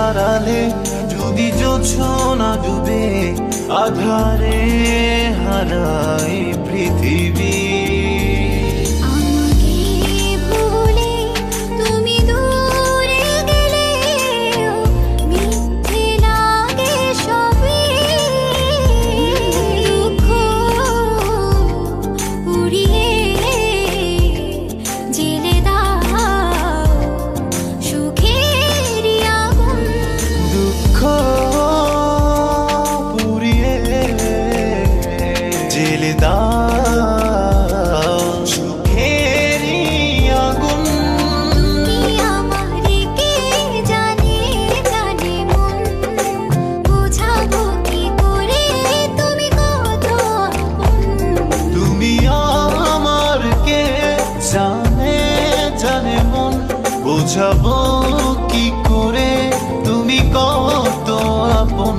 আড়ালে যদি জোছনা ডুবে আধারে হারায় পৃথিবী। বোঝাবো কি করে তুমি কত আপন।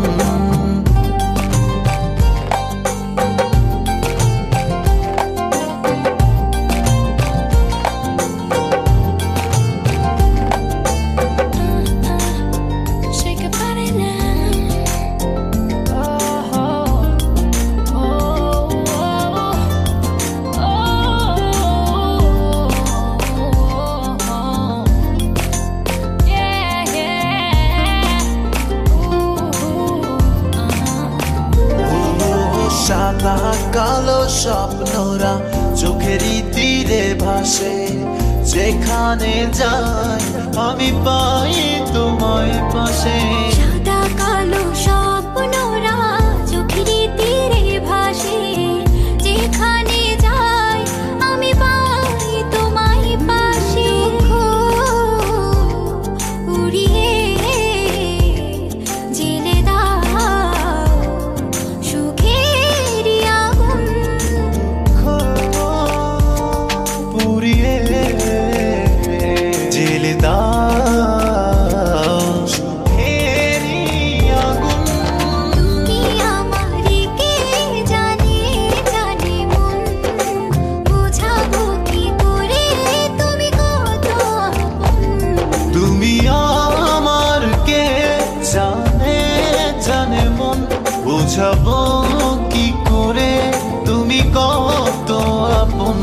সাদা কালো স্বপ্নরা চোখেরই তীরে ভাসে, যেখানে যাই আমি পাই তোমায় পাশে। সাদা কালো স্বপ্নরা চোখেরই তীরে ভাসে, যেখানে যাই আমি পাই তোমায় পাশে। উড়িয়ে জেলে বোঝাবো কি করে তুমি কত আপন।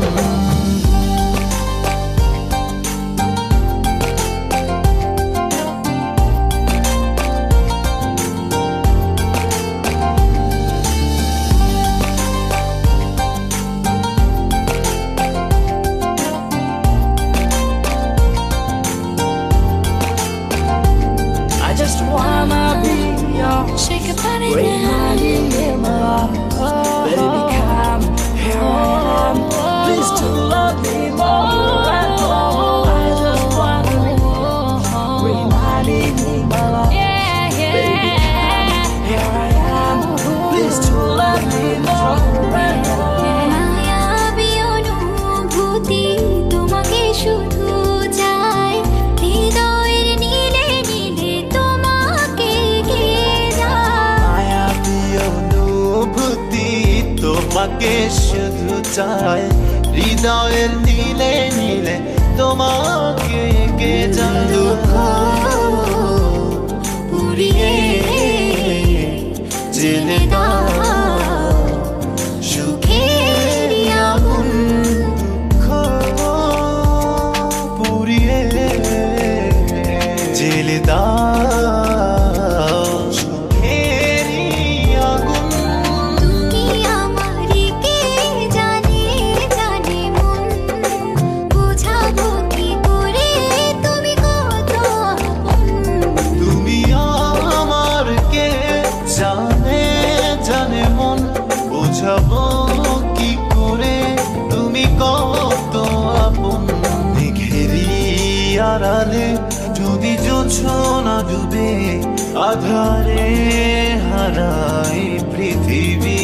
I just wanna be your shake your body reminding me my love. Baby, come here I am. Please to love me more and more. I just wanna reminding me my love. Baby, come here I am. Please to love me more and more. মায়াবী অনুভূতি তোমাকে শুধু চাই, হৃদয়ের নীলে নীলে তোমাকে কে যায়। মায়াবী অনুভূতি তোমাকে শুধু চাই, হৃদয়ের নীলে নীলে তোমাকে কে যায়। দুঃখ পুড়িয়ে জেলে দাও সুখের আগুন। দুঃখ পুড়িয়ে জেলে দাও সুখের আগুন। তুমি আমারে কে জানে জানে মন, বোঝাবো কি করে তুমি কত আপন। তুমি আমার কে জানে জানে মন, বোঝাবো কি করে তুমি কত আপন। মেঘেরই আড়ালে যদি জোছনা ডুবে আধারে হারায় পৃথিবী।